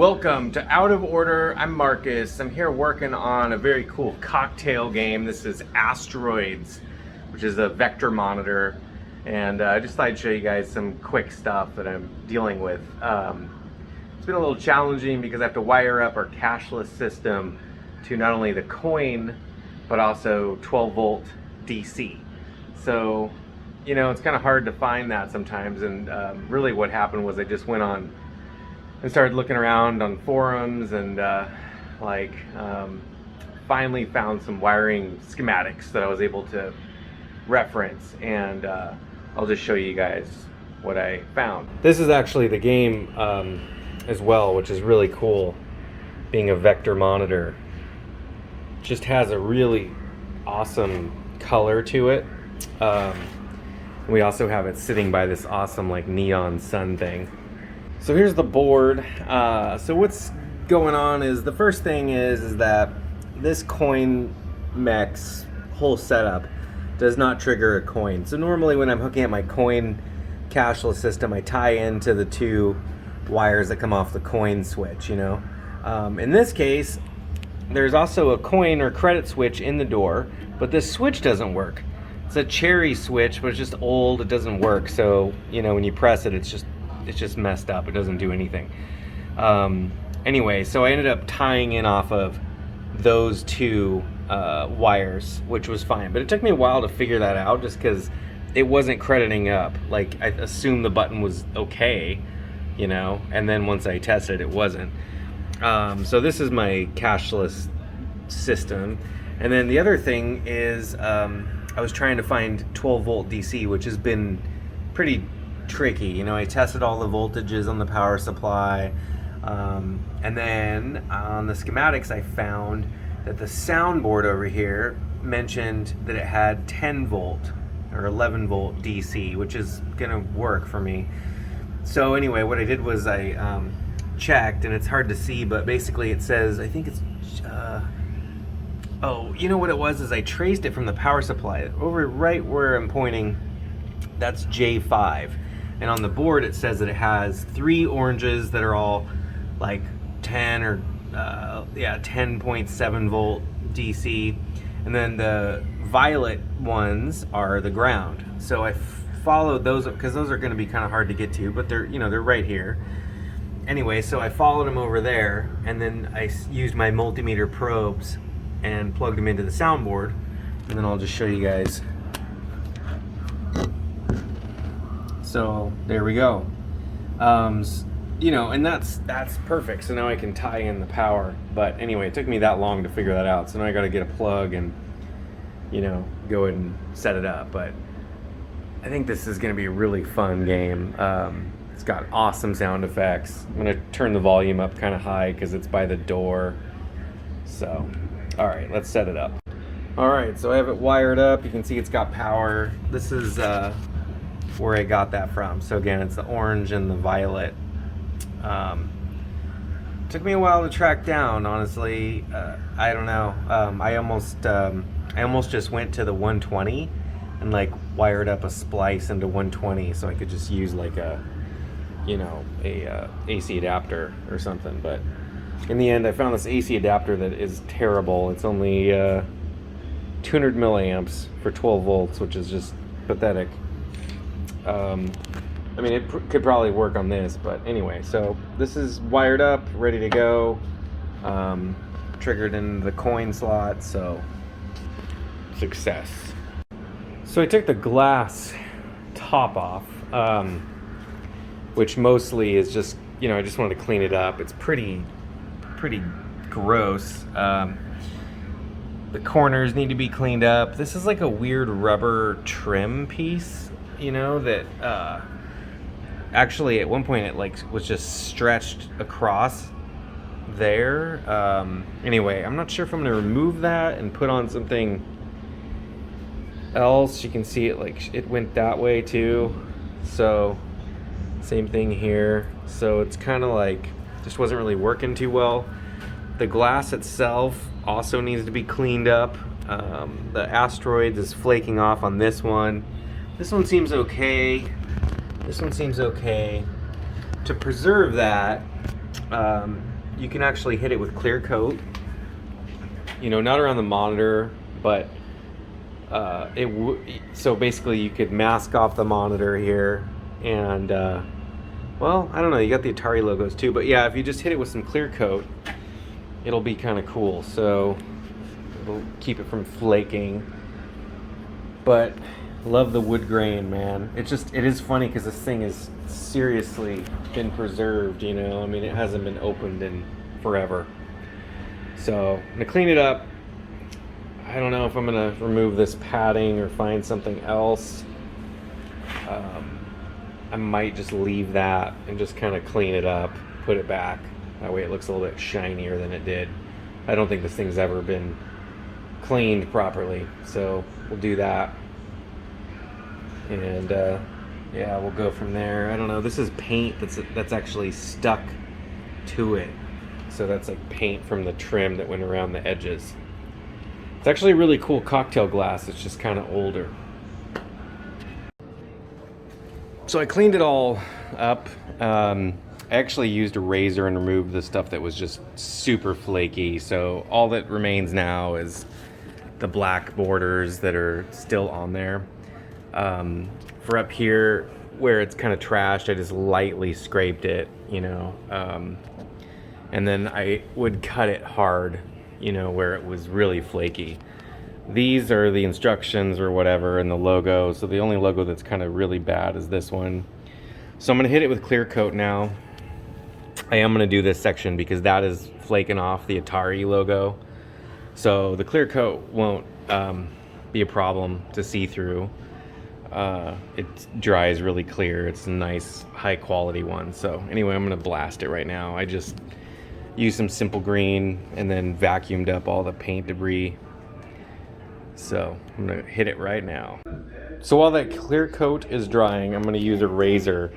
Welcome to Out of Order. I'm Marcus. I'm here working on a very cool cocktail game. This is Asteroids, which is a vector monitor. And I just thought I'd show you guys some quick stuff that I'm dealing with. It's been a little challenging because I have to wire up our cashless system to not only the coin, but also 12 volt DC. So, you know, it's kind of hard to find that sometimes. And really what happened was I just went on and started looking around on forums and finally found some wiring schematics that I was able to reference, and I'll just show you guys what I found. This is actually the game as well, which is really cool, being a vector monitor. Just has a really awesome color to it. We also have it sitting by this awesome like neon sun thing. So here's the board. So what's going on is, the first thing is that this coin mech's whole setup does not trigger a coin. So normally when I'm hooking up my coin cashless system, I tie into the two wires that come off the coin switch, you know. In this case, there's also a coin or credit switch in the door, but this switch doesn't work. It's a cherry switch, but it's just old, it doesn't work. So, you know, when you press it, it's just messed up. It doesn't do anything. Anyway, so I ended up tying in off of those two wires, which was fine. But it took me a while to figure that out just because it wasn't crediting up. Like, I assumed the button was okay, you know, and then once I tested, it wasn't. So this is my cashless system. And then the other thing is I was trying to find 12 volt DC, which has been pretty tricky. You know, I tested all the voltages on the power supply, and then on the schematics I found that the soundboard over here mentioned that it had 10 volt or 11 volt DC, which is gonna work for me. So anyway, what I did was I checked, and it's hard to see, but basically it says, I think it's oh, you know what it was, is I traced it from the power supply over right where I'm pointing. That's J5. And on the board it says that it has 3 oranges that are all like 10 or 10.7 volt DC, and then the violet ones are the ground. So I followed those up because those are going to be kind of hard to get to, but they're, you know, they're right here. Anyway, so I followed them over there, and then I used my multimeter probes and plugged them into the soundboard, and then I'll just show you guys. So there we go. You know, and that's perfect. So now I can tie in the power. But anyway, it took me that long to figure that out. So now I got to get a plug and, you know, go ahead and set it up. But I think this is going to be a really fun game. It's got awesome sound effects. I'm going to turn the volume up kind of high because it's by the door. So, all right, let's set it up. All right, so I have it wired up. You can see it's got power. This is where I got that from. So again, it's the orange and the violet. Took me a while to track down, honestly. I don't know. I almost just went to the 120 and like wired up a splice into 120 so I could just use like a, you know, a AC adapter or something. But in the end, I found this AC adapter that is terrible. It's only 200 milliamps for 12 volts, which is just pathetic. I mean, it could probably work on this, but anyway, so this is wired up, ready to go, triggered in the coin slot, so success. So I took the glass top off, which mostly is just, you know, I just wanted to clean it up. It's pretty gross. The corners need to be cleaned up. This is like a weird rubber trim piece, you know, that actually at one point it like was just stretched across there. Anyway, I'm not sure if I'm gonna remove that and put on something else. You can see it like it went that way too. So same thing here. So it's kind of like just wasn't really working too well. The glass itself also needs to be cleaned up. The Asteroids is flaking off on this one. This one seems okay. This one seems okay. To preserve that, you can actually hit it with clear coat. You know, not around the monitor, but so basically you could mask off the monitor here, and well, I don't know, you got the Atari logos too, but yeah, if you just hit it with some clear coat, it'll be kind of cool. So it'll keep it from flaking. But love the wood grain, man. It is funny because this thing has seriously been preserved, you know. I mean, it hasn't been opened in forever. So I'm gonna clean it up. I don't know if I'm gonna remove this padding or find something else. I might just leave that and just kind of clean it up, put it back. That way it looks a little bit shinier than it did. I don't think this thing's ever been cleaned properly, so we'll do that. And yeah, we'll go from there. I don't know, this is paint that's actually stuck to it. So that's like paint from the trim that went around the edges. It's actually a really cool cocktail glass. It's just kind of older. So I cleaned it all up. I actually used a razor and removed the stuff that was just super flaky. So all that remains now is the black borders that are still on there. For up here where it's kind of trashed, I just lightly scraped it, you know. And then I would cut it hard, you know, where it was really flaky. These are the instructions or whatever and the logo. So the only logo that's kind of really bad is this one. So I'm gonna hit it with clear coat now. I am gonna do this section because that is flaking off the Atari logo. So the clear coat won't be a problem to see through. It dries really clear. It's a nice high quality one. So anyway, I'm gonna blast it right now. I just used some simple green and then vacuumed up all the paint debris. So I'm gonna hit it right now. So while that clear coat is drying, I'm gonna use a razor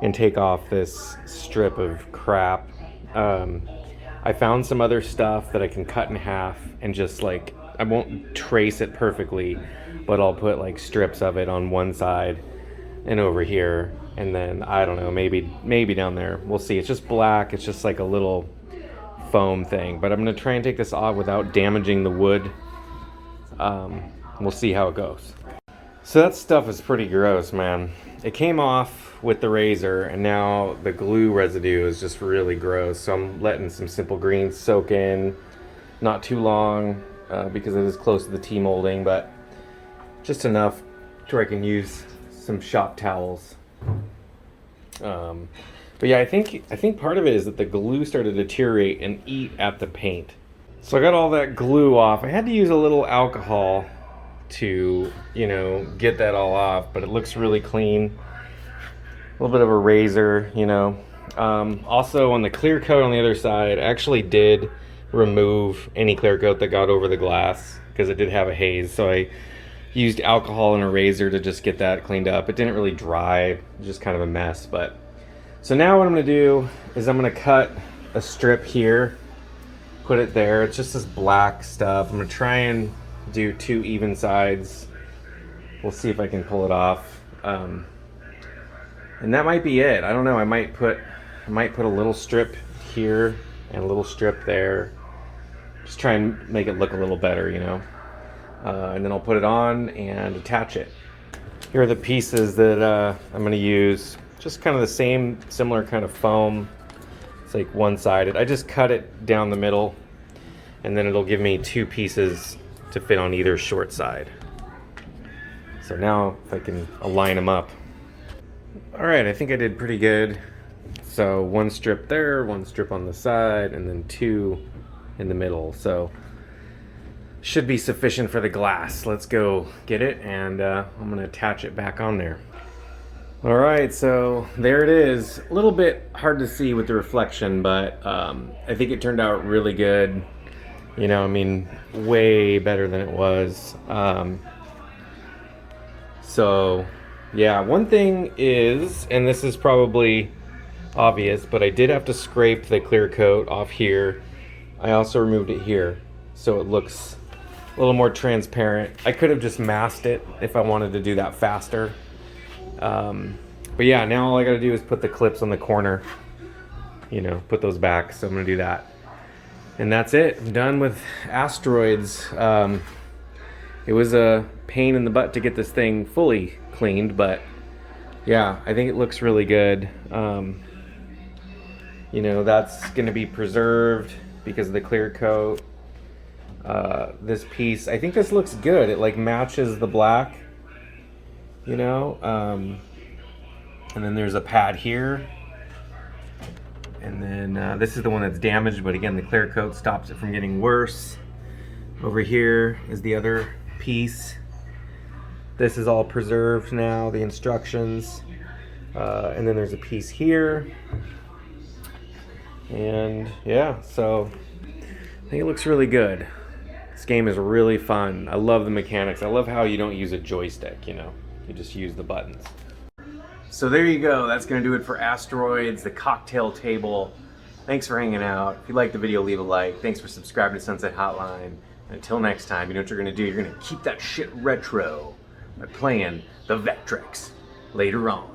and take off this strip of crap. I found some other stuff that I can cut in half and just like, I won't trace it perfectly, but I'll put like strips of it on one side and over here. And then, I don't know, maybe down there. We'll see. It's just black. It's just like a little foam thing. But I'm gonna try and take this off without damaging the wood. We'll see how it goes. So that stuff is pretty gross, man. It came off with the razor and now the glue residue is just really gross. So I'm letting some simple green soak in, not too long because it is close to the T-molding, but just enough to where I can use some shop towels. But yeah, I think part of it is that the glue started to deteriorate and eat at the paint. So I got all that glue off. I had to use a little alcohol to, you know, get that all off, but it looks really clean. A little bit of a razor, you know. Also on the clear coat on the other side, I actually did remove any clear coat that got over the glass because it did have a haze. So I used alcohol and a razor to just get that cleaned up. It didn't really dry, it was just kind of a mess. But so now what I'm gonna do is I'm gonna cut a strip here, put it there. It's just this black stuff. I'm gonna try and do 2 even sides. We'll see if I can pull it off. And that might be it. I don't know. I might put a little strip here and a little strip there. Just try and make it look a little better, you know. And then I'll put it on and attach it. Here are the pieces that I'm going to use. Just kind of the same, similar kind of foam. It's like one-sided. I just cut it down the middle, and then it'll give me 2 pieces to fit on either short side. So now if I can align them up. All right, I think I did pretty good. So 1 strip there, 1 strip on the side, and then 2 in the middle. So should be sufficient for the glass. Let's go get it, and I'm gonna attach it back on there. All right, so there it is. A little bit hard to see with the reflection, but I think it turned out really good. You know, I mean, way better than it was. So yeah, one thing is, and this is probably obvious, but I did have to scrape the clear coat off here. I also removed it here, so it looks a little more transparent. I could have just masked it if I wanted to do that faster. But yeah, now all I gotta do is put the clips on the corner, you know, put those back. So I'm gonna do that. And that's it. I'm done with Asteroids. It was a pain in the butt to get this thing fully cleaned, but yeah, I think it looks really good. You know, that's gonna be preserved because of the clear coat. This piece, I think this looks good. It like matches the black, you know. And then there's a pad here. And then this is the one that's damaged, but again, the clear coat stops it from getting worse. Over here is the other piece. This is all preserved now, the instructions. And then there's a piece here. And yeah, so I think it looks really good. This game is really fun. I love the mechanics. I love how you don't use a joystick, you know. You just use the buttons. So there you go. That's going to do it for Asteroids, the cocktail table. Thanks for hanging out. If you liked the video, leave a like. Thanks for subscribing to Sunset Hotline. And until next time, you know what you're going to do? You're going to keep that shit retro by playing the Vectrex later on.